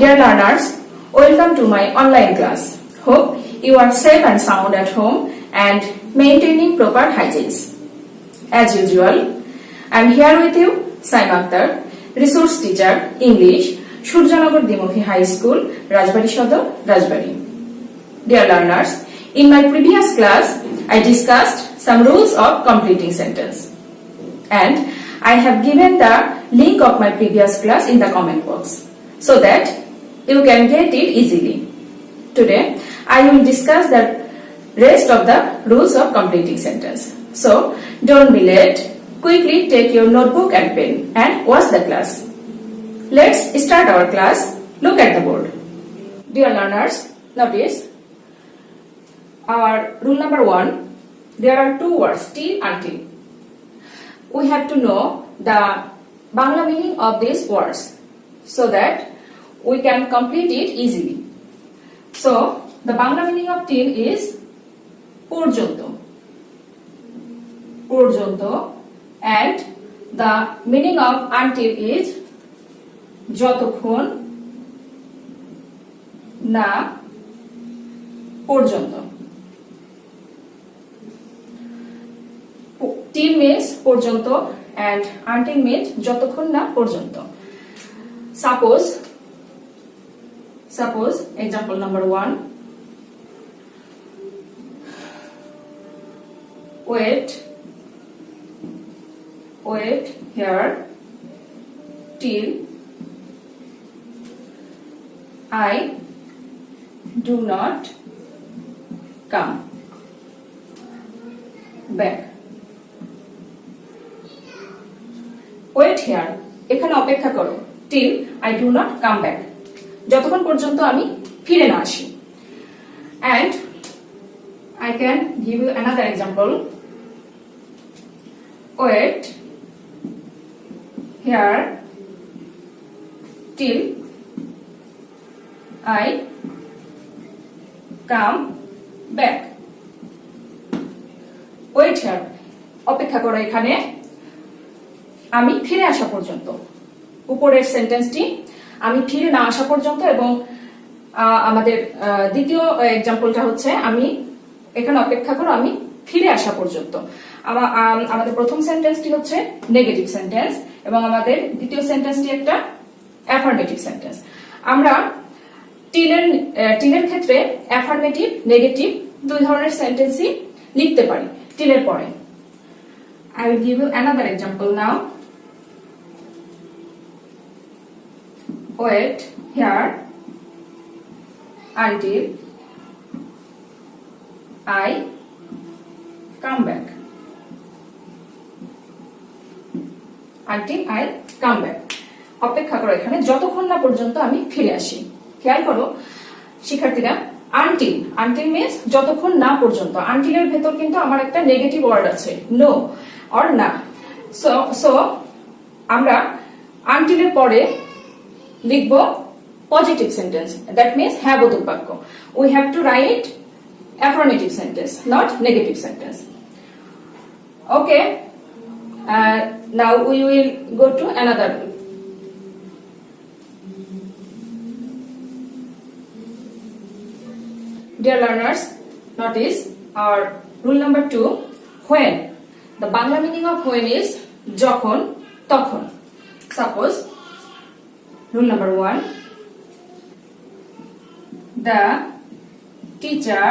Dear learners, welcome to my online class. Hope you are safe and sound at home and maintaining proper hygiene. As usual, I am here with you, Sayma Akter, resource teacher, English, Surjanagar Dimukhi High School, Rajbari Shodor, Rajbari. Dear learners, in my previous class, I discussed some rules of completing sentence. And I have given the link of my previous class in the comment box so that you can get it easily. Today, I will discuss the rest of the rules of completing sentence. So, don't be late. Quickly take your notebook and pen and watch the class. Let's start our class. Look at the board. Dear learners, notice our rule number 1. There are two words, till, until. We have to know the Bangla meaning of these words so that we can complete it easily. So, the Bangla meaning of till is porjonto. Porjonto, and the meaning of until is jotokhon na porjonto. Till means porjonto and until means jotokhon na porjonto. Suppose example number 1. Wait here till I do not come back. Wait here, এখানে অপেক্ষা করো, till I do not come back, যতক্ষণ পর্যন্ত আমি ফিরে না আসি. And I can give you another example. Wait here till I come back. Wait here, অপেক্ষা করো এখানে আমি ফিরে আসা পর্যন্ত. উপরের সেন্টেন্সটি আমি ফিরে না আসা পর্যন্ত, এবং আমাদের দ্বিতীয় এক্সাম্পলটা হচ্ছে আমি এখানে অপেক্ষা করো আমি ফিরে আসা পর্যন্ত. আমাদের প্রথম সেন্টেন্সটি হচ্ছে নেগেটিভ সেন্টেন্স এবং আমাদের দ্বিতীয় সেন্টেন্সটি একটা অ্যাফার্মেটিভ সেন্টেন্স. আমরা টিলের ক্ষেত্রে অ্যাফার্মেটিভ, নেগেটিভ দুই ধরনের সেন্টেন্সই লিখতে পারি টিলের পরে. I will give you another example now. Wait here until I come back. Until I come back. অপেক্ষা করো এখানে যতক্ষণ না পর্যন্ত আমি ফিরে আসি. খেয়াল করো শিক্ষার্থীরা, until means যতক্ষণ না পর্যন্ত. until এর ভেতর কিন্তু আমার একটা নেগেটিভ ওয়ার্ড আছে, no or না. so আমরা until এর পরে লিখব পজিটিভ সেন্টেন্স, that means হ্যাঁ বোধক বাক্য. we have to write affirmative sentence, not negative sentence. Okay, now we will go to another rule. Dear learners, notice our rule number 2. When. The Bangla meaning of when is যখন, তখন. Suppose rule number 1. The teacher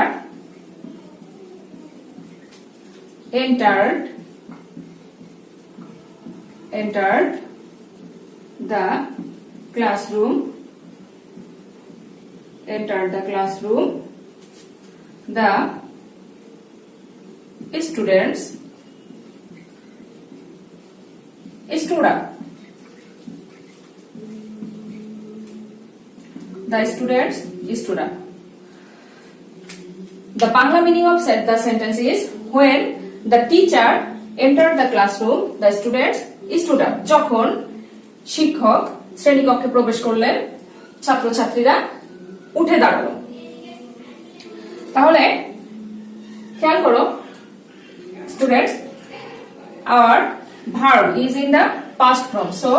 entered the classroom. The students stood up. The students stood up. The Bangla meaning of the sentence is when the teacher entered the classroom, the students stood up. যখন শিক্ষক শ্রেণীকক্ষে প্রবেশ করলেন, ছাত্রছাত্রীরা উঠে দাঁড়ালো. তাহলে খেয়াল করো students, our verb is in the past form, so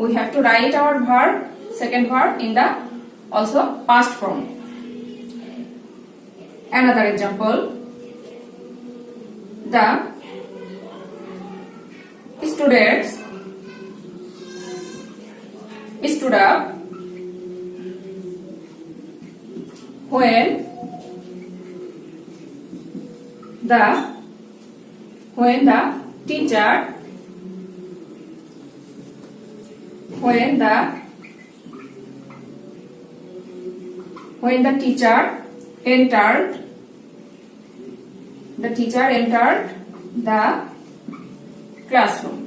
we have to write our verb, second verb in the also past form. Another example, the students stood up when the teacher entered the classroom.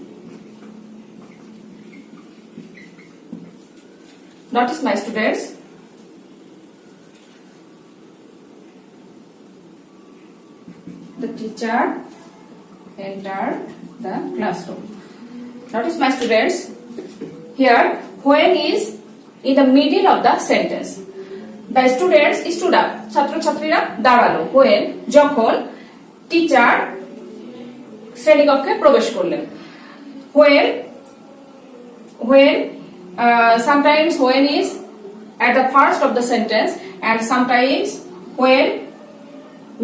Notice, my students, the teacher entered the classroom. Notice, my students, here when is in the middle of the sentence. The students stood up. ছাত্রছাত্রীরা দাঁড়ালো when, যখন teacher শ্রেণীকক্ষে প্রবেশ করলেন. when sometimes when is at the first of the sentence and sometimes when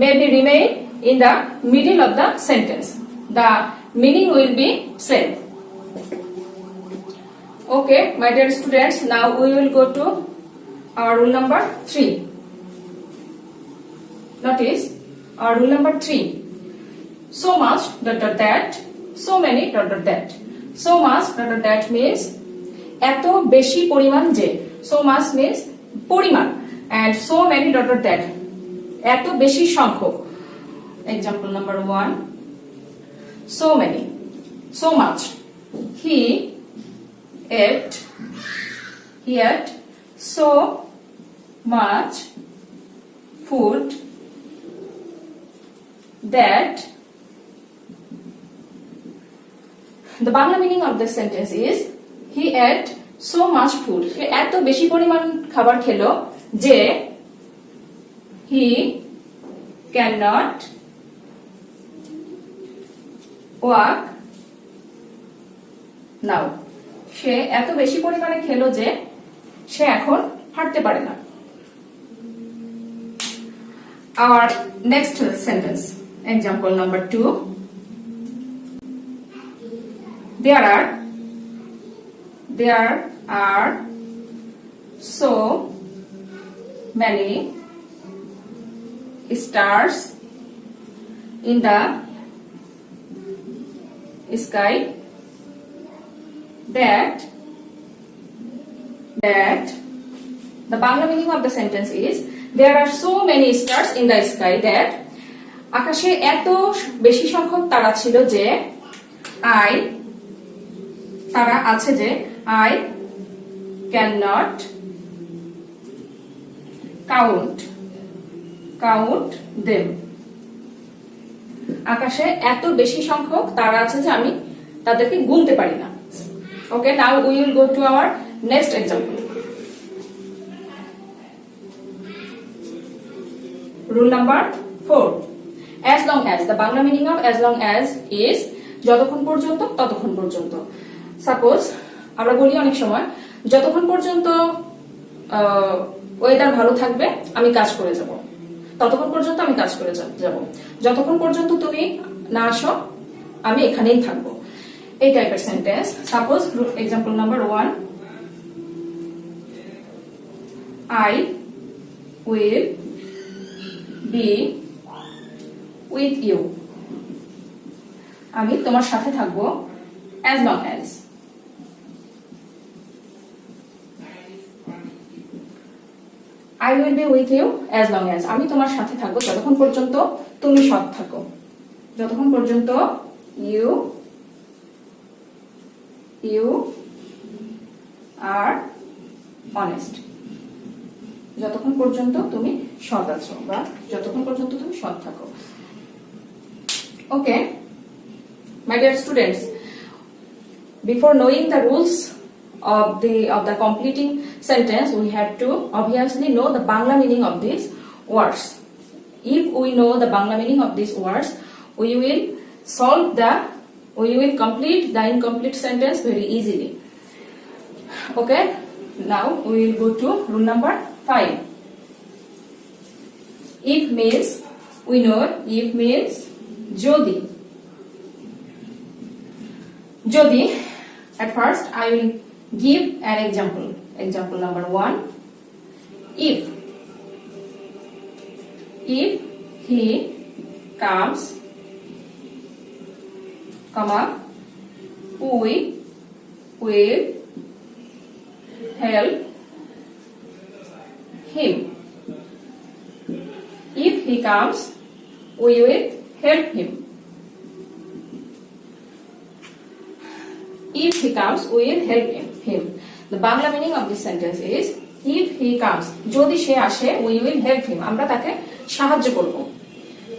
maybe remain in the middle of the sentence. The meaning will be same. Okay, my dear students, now we will go to our rule number 3. Notice our rule number 3. So much that, so many that. So much that means এত বেশি পরিমাণ যে. So much means পরিমাণ and so many that এত বেশি সংখ্যক. Example number 1. So many, so much. He ate so much food that. The Bangla meaning of this sentence is he ate so much food. সে এত বেশি পরিমাণ খাবার খেলো যে he cannot walk now. সে এত বেশি পরিমাণে খেলো যে সে এখন হাঁটতে পারে না. Our next sentence, example number 2. There are so many stars in the sky that the Bangla meaning of the sentence is there are so many stars in the sky that আকাশে এত বেশি সংখ্যক তারা ছিল যে তারা আছে যে I cannot count them. আকাশে এত বেশি সংখ্যক তারা আছে যে আমি তাদেরকে গুনতে পারি না. Okay, now we will go to our next example. Rule number 4. As long as, the Bangla meaning of as long as is যতক্ষণ পর্যন্ত ততক্ষণ পর্যন্ত. Suppose আমরা বলি অনেক সময় যতক্ষণ পর্যন্ত ওয়েদার ভালো থাকবে আমি কাজ করে যাব, ততক্ষণ পর্যন্ত আমি কাজ করে যাব, যতক্ষণ পর্যন্ত তুমি না আসো আমি এখানেই থাকবো. এই টাইপের sentence. Suppose example number 1. I will be with you. আমি তোমার সাথে থাকবো as long as. I will be with you as long as. আমি তোমার সাথে থাকবো যতক্ষণ পর্যন্ত তুমি সৎ থাকো, যতক্ষণ পর্যন্ত you are honest, যতক্ষণ পর্যন্ত তুমি সৎ আছো বা যতক্ষণ পর্যন্ত তুমি সৎ থাকো. Okay, my dear students, before knowing the rules of the completing sentence, we have to obviously know the Bangla meaning of these words. If we know the Bangla meaning of these words, we will complete the incomplete sentence very easily. Okay, now we will go to rule number 5. If means, we know if means jodi. Jodi, at first I will give an example. Example number 1. If he comes, comma, we will help him. If he comes, we will help him. If he comes, we will help him. The Bangla meaning of this sentence is, if he comes, jodi she ashe, we will help him. Amra take সাহায্য করব.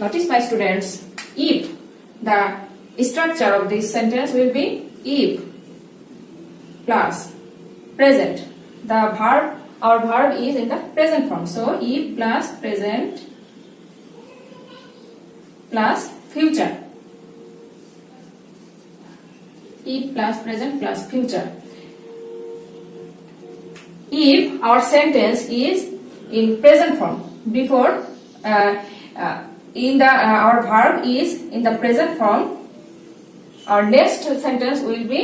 Notice my students, if, the structure of this sentence will be if plus present. The verb, our verb is in the present form. So if plus present plus future. If plus present plus future. If our sentence is in present form, before our verb is in the present form, our next sentence will be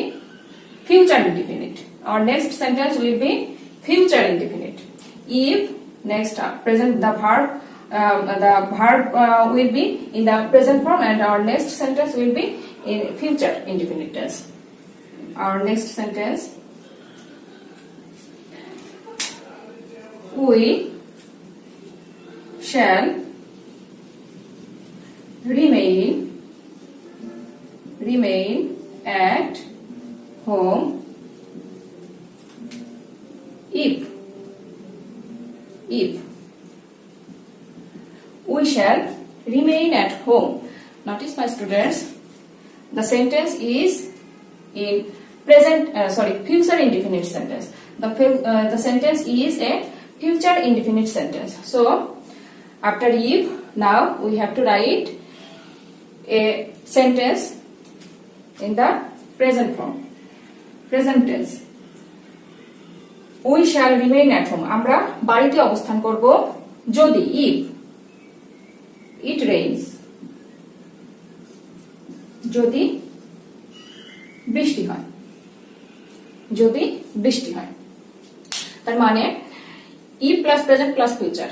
future indefinite. Our next sentence will be future indefinite. If next present, the verb will be in the present form, and our next sentence will be in future indefinite tense. Our next sentence, we shall remain at home if we shall remain at home. Notice my students, the sentence is in future indefinite sentence. The sentence is a future indefinite sentence. So after if, now we have to write a sentence in the present form, present tense. We shall remain at home. আমরা বাড়িতে অবস্থান করব যদি, if it rains, যদি বৃষ্টি হয়, যদি বৃষ্টি হয়। তার মানে if plus present plus future.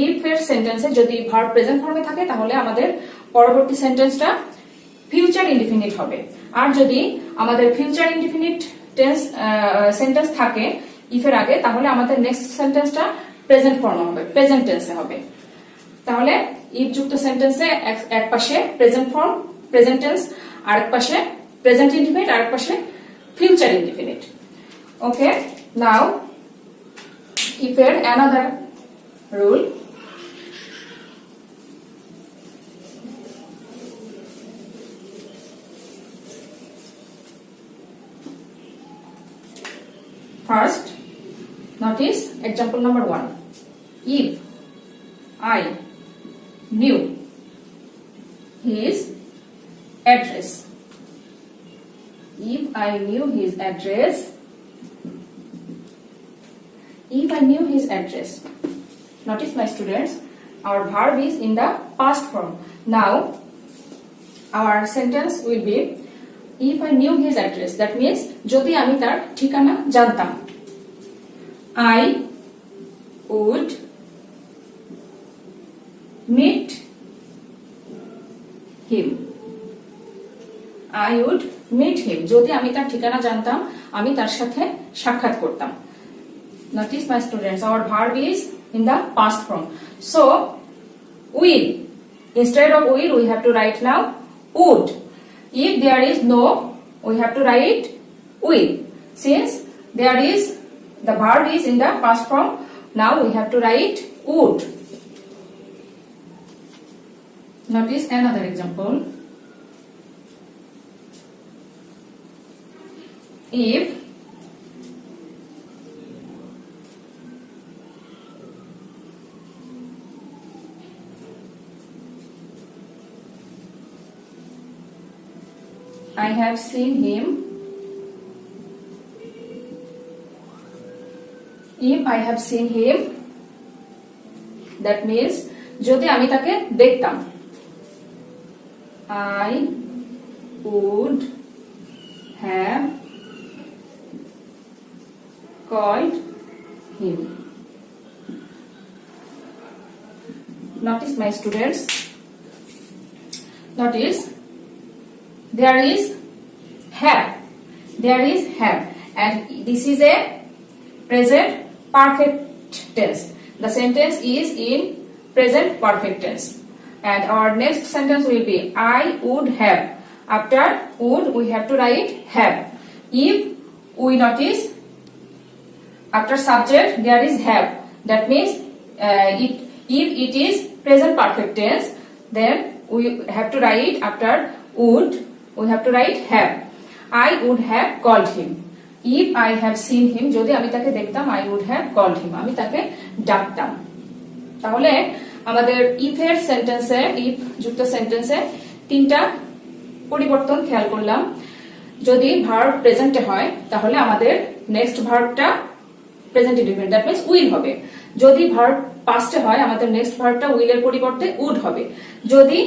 if এর সেন্টেন্সে যদি ভার্ব প্রেজেন্ট ফর্মে থাকে তাহলে আমাদের পরবর্তী সেন্টেন্সটা ফিউচার ইনডিফিনিট হবে। আর যদি আমাদের ফিউচার ইনডিফিনিট টেন্স সেন্টেন্স থাকে if এর আগে, তাহলে আমাদের নেক্সট সেন্টেন্সটা প্রেজেন্ট ফর্মে হবে, প্রেজেন্ট টেন্সে হবে। তাহলে if যুক্ত সেন্টেন্সে এক পাশে প্রেজেন্ট ফর্ম, প্রেজেন্ট টেন্স, আর এক পাশে প্রেজেন্ট ইনডিফিনিট, আর এক পাশে future indefinite. Okay, now if এর another rule. First, notice example number 1. If I knew his address, if I knew his address, if I knew his address. Notice my students, our verb is in the past form. Now our sentence will be if I knew his address. That means যদি আমি তার ঠিকানা জানতাম, I would meet him. I would meet him. যদি আমি তার ঠিকানা জানতাম, আমি তার সাথে সাক্ষাৎ করতাম। Notice my students, our verb is in the past form. So will, instead of will we have to write now would. If there is no, we have to write will. Since there is, the verb is in the past form, now we have to write would. Notice another example. If I have seen him, if I have seen him that means যদি আমি তাকে দেখতাম, I would have called him. Notice my students, notice there is have, and this is a present perfect tense. The sentence is in present perfect tense, and our next sentence will be I would have. After would we have to write have. If we notice after subject there is have, that means if it is present perfect tense, then we have to write after would, we have to write have. I would have called him. If I have seen him, যদি আমি তাকে দেখতাম, I would have called him, আমি তাকে ডাকতাম। তাহলে আমাদের if এর সেন্টেন্সে, if যুক্ত সেন্টেন্সে তিনটা পরিবর্তন খেয়াল করলাম। যদি ভার্ব প্রেজেন্টে হয় তাহলে আমাদের নেক্সট ভার্বটা present indefinite, that means will হবে। যদি ভার্ব পাস্টে হয় আমাদের নেক্সট ভার্বটা উইল এর পরিবর্তে উড হবে। যদি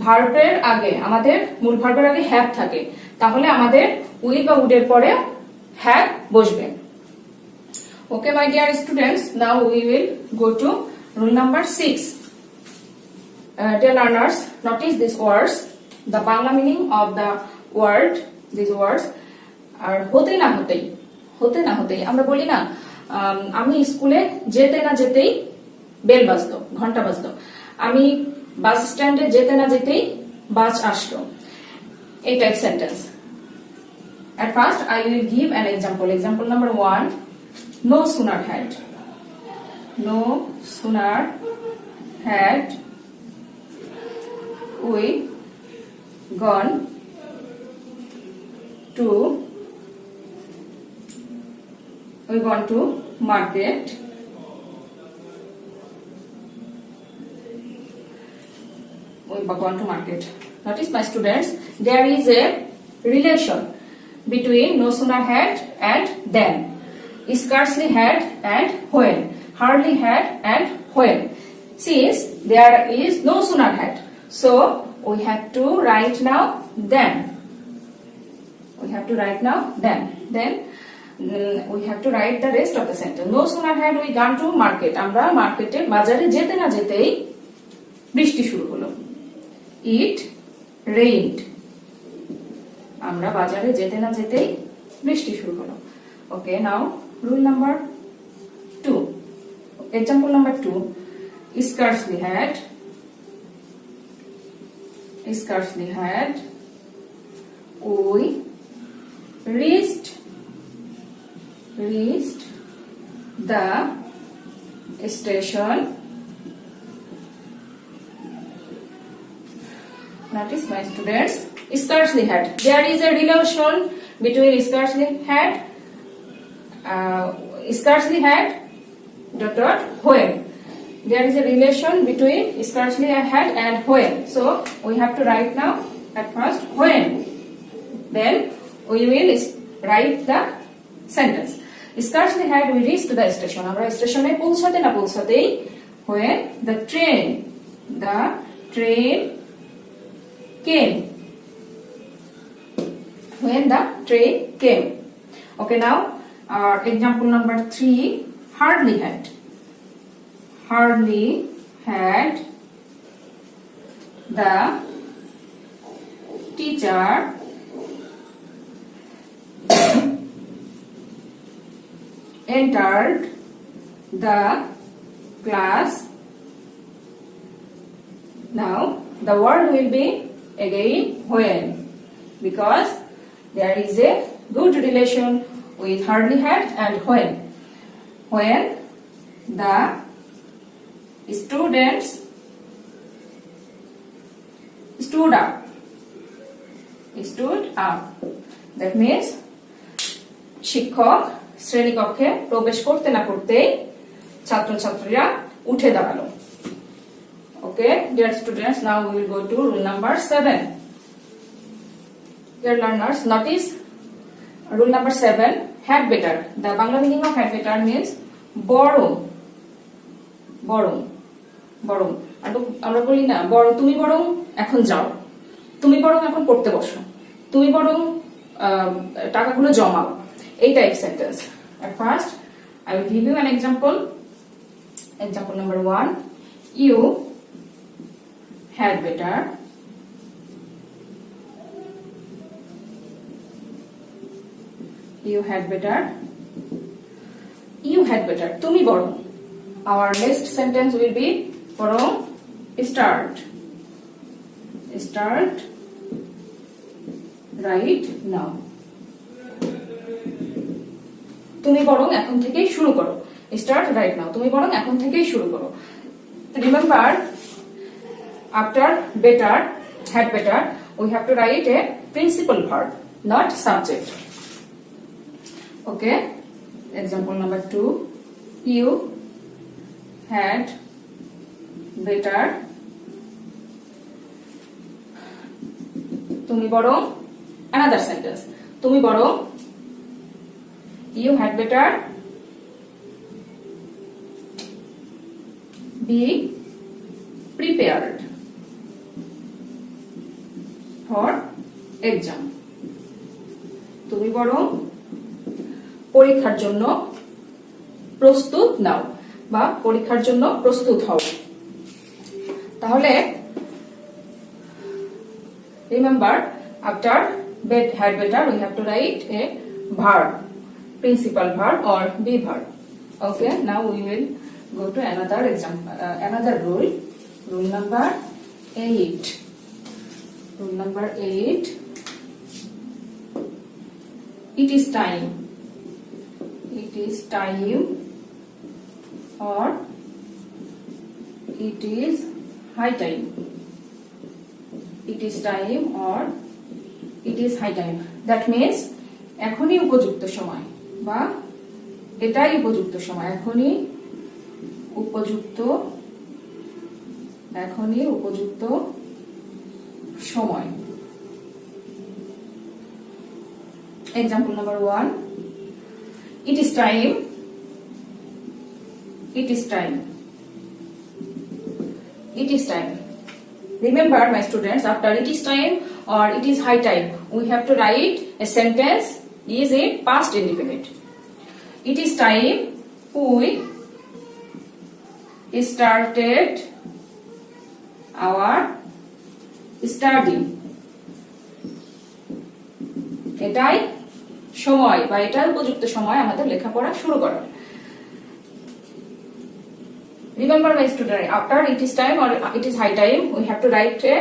ভার্বের আগে আমাদের মূল ভার্বের আগে হ্যাভ থাকে তাহলে আমাদের উইল বা উড এর পরে হ্যাভ বসবে। Okay my dear students, now we will go to rule number 6. Dear learners, notice these words. The Bangla meaning of the word, these words are হতে না হতেই। হতে না হতেই আমরা বলি না, আমি স্কুলে যেতে না যেতেই বেল বাজলো, ঘন্টা বাজলো। আমি বাস স্ট্যান্ডে যেতে না যেতেই বাস আসলো। এই type sentence. At first I will give an example. Example number 1. No sooner had. No sooner had we gone to market, Notice my students, there is a relation between no sooner had and then, scarcely had and when, hardly had and when. Since there is no sooner had, so we have to write now then. We have to write now then. Then we have to write the rest of the sentence. No sooner had we gone to market. আমরা মার্কেটে বাজারে যেতে না যেতেই বৃষ্টি শুরু হলো। It rained. আমরা বাজারে যেতে না যেতেই বৃষ্টি শুরু হলো। Okay, now rule number 2. Example number 2. Scarcely had we reached the station. Notice my students, scarcely had. There is a relation between scarcely had when. There is a relation between scarcely had and when. So we have to write now at first when. Then we will write the sentence. Scarcely had we reached the station. আমরা স্টেশনে পৌঁছাতে না পৌঁছাতেই when the train came. When the train came. Okay, now example number 3. Hardly had the teacher entered the class. Now the word will be again when, because there is a good relation with hardly had and when. When the students stood up. That means শিক্ষক শ্রেণীকক্ষে প্রবেশ করতে না করতেই ছাত্রছাত্রীরা উঠে দাঁড়ালো। Okay, dear students, now we will go to rule number 7. Dear learners, notice rule number 7. Had better. The Bangla meaning of had better means borrow. বরং আমরা বলি না বরং তুমি বরং এখন যাও, তুমি বরং এখন পড়তে বসো, তুমি বরং টাকাগুলো জমাও, এই type sentence. At first I will give you an example. Example number 1, you had better তুমি বরং। Our next sentence will be বরং start right now, তুমি বরং এখন থেকেই শুরু করো, start right now, তুমি বরং এখন থেকেই শুরু করো। Remember, after better, had better, we have to write a principal verb, not subject. Okay, example number 2, you had better তুমি বরং, another sentence, তুমি বরং you had better be prepared for exam, তুমি বরং পরীক্ষার জন্য প্রস্তুত নাও বা পরীক্ষার জন্য প্রস্তুত হও। তাহলে remember, after had better we have to write a verb, principal verb or be verb. Okay, now we will go to another example, another rule. Rule number 8. Rule number 8. It is time or it is high time. It is time or it is high time. That means এখনই উপযুক্ত সময় বা এটাই উপযুক্ত সময়, এখনই উপযুক্ত সময়। Example number 1, it is time Remember, my students, after it is time or it is high time, we have to write a sentence is a past indefinite. It is time we started our study. এটাই সময় বা এটার উপযুক্ত সময় আমাদের লেখাপড়া শুরু করার। Remember, my student, after it is time or it is high time, we have to write a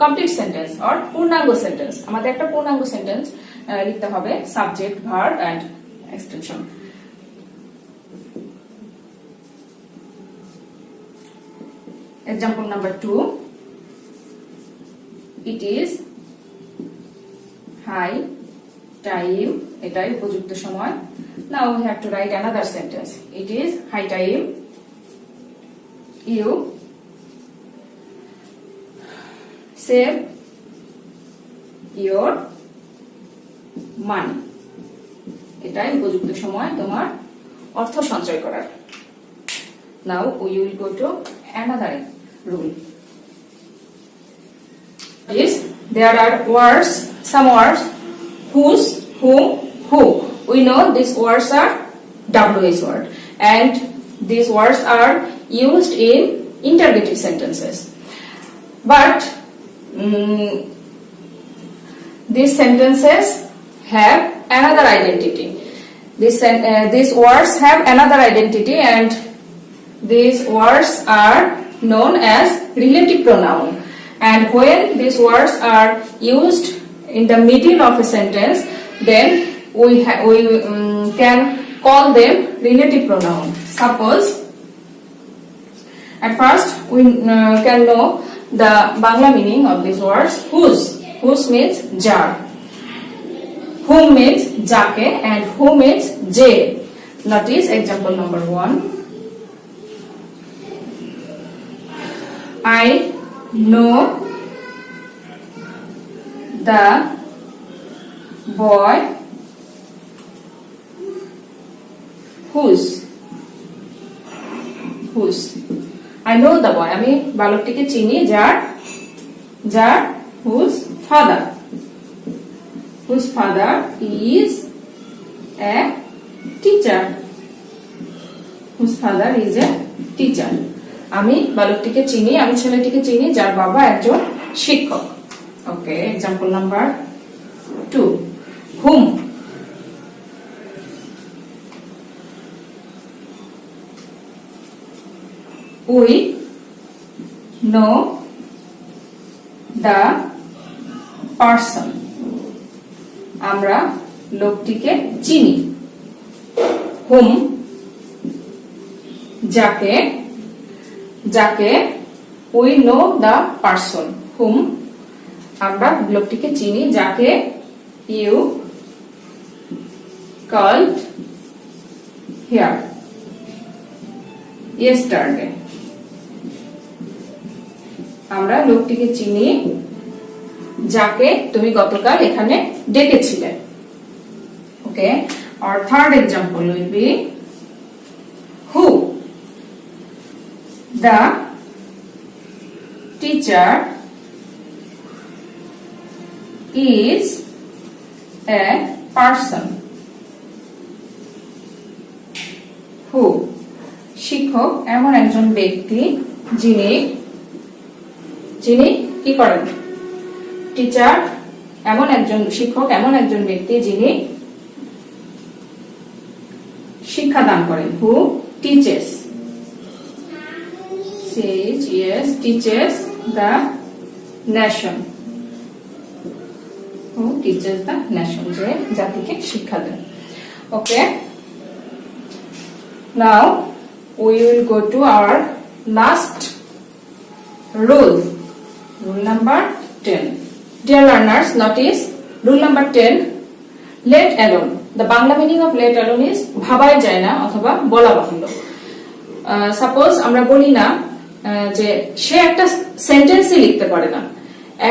complete sentence or পূর্ণাঙ্গ sentence. আমাদের একটা পূর্ণাঙ্গ sentence লিখতে হবে, subject, verb and extension. Example number 2, it is high time, এটাই উপযুক্ত সময়। Now we have to write another sentence. It is high time you save your money. এটাই উপযুক্ত সময় তোমার অর্থ সঞ্চয় করার। Now we will go to another rule. Is there are words, some words, whose, whom, who. We know these words are WH word, and these words are used in interrogative sentences. But these sentences have another identity. These words have another identity, and these words are known as relative pronoun. And when these words are used in the middle of a sentence, then we can call them relative pronoun. Suppose, at first we can know the Bangla meaning of these words. Whose means jar, whom means jake, and who means je. Notice example number 1. I know the boy whose I know the boy. আমি বালকটিকে চিনি যার whose father is a teacher. Whose father is a teacher. আমি বালকটিকে চিনি, আমি ছেলেটিকে চিনি যার বাবা একজন শিক্ষক. Okay, example number 2. Whom? We know the person. আমরা লোকটিকে চিনি. Whom? যাকে we know the person. Whom? আমরা লোকটিকে চিনি যাকে you called here yesterday. আমরা লোকটিকে চিনি যাকে তুমি গতকাল এখানে ডেকেছিলে. ওকে, our third example will be who. The teacher is a person. Who? শিক্ষক এমন একজন ব্যক্তি যিনি কি করেন? টিচার এমন একজন শিক্ষক এমন একজন ব্যক্তি যিনি শিক্ষাদান করেন. Who teaches? Teaches the nation. Who teaches the nation? যে জাতিকে শিক্ষা দেন. Okay. Now we will go to our last rule. Rule number 10. Dear learners, notice rule number 10. Let alone. The Bangla meaning of let alone is ভাবাই যায় না অথবা বলা বাহুল্য. Suppose আমরা বলি না যে সে একটা সেন্টেন্সই লিখতে পারে না,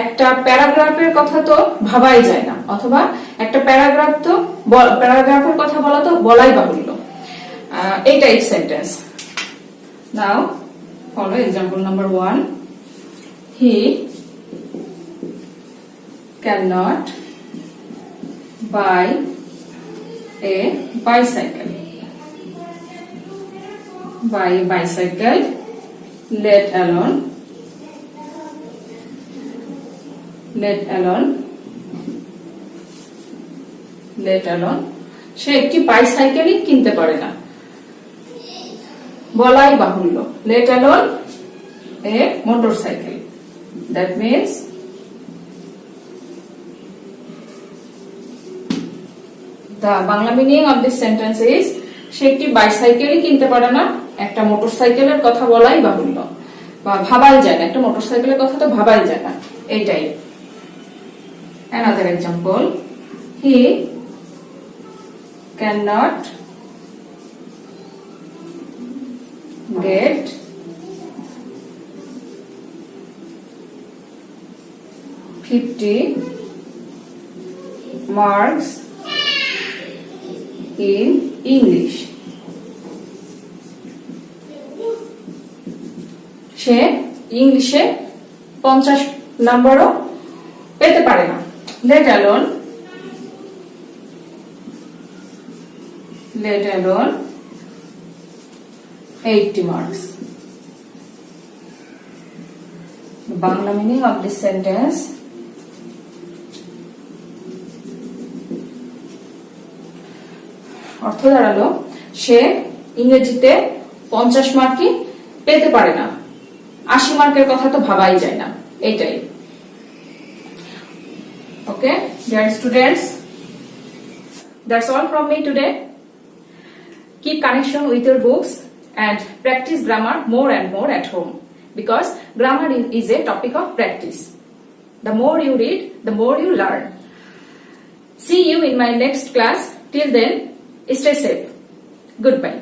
একটা প্যারাগ্রাফের কথা তো ভাবাই যায় না, অথবা একটা প্যারাগ্রাফের কথা বলা তো বলাই বাহুল্য. এই type sentence. Now follow example number 1. He cannot buy a bicycle. Buy a bicycle, let alone সে একটি বাইসাইকেলই কিনতে পারে না, বলাই বাহুল্য. let alone a motorcycle. That means the Bangla meaning of this sentence is সে একটি বাইসাইকেলই কিনতে পারে না, একটা মোটরসাইকেলের কথা বলাই বাহুল্য বা ভাবাই যায় না, একটা মোটরসাইকেলের কথা তো ভাবাই যায় না. এইটাই. Another example. He cannot get marks in English. সে ইংলিশে 50 নম্বরও পেতে পারে না. let alone 80 marks. The Bangla meaning of this sentence. অর্থ দাঁড়ালো সে ইংরেজিতে 50 মার্কই পেতে পারে না, 80 মার্কের কথা তো ভাবাই যায় না. এইটাই. Okay, dear students, that's all from me today. Keep connection with your books and practice grammar more and more at home, because grammar is a topic of practice. The more you read, the more you learn. See you in my next class. Till then, stay safe. Goodbye.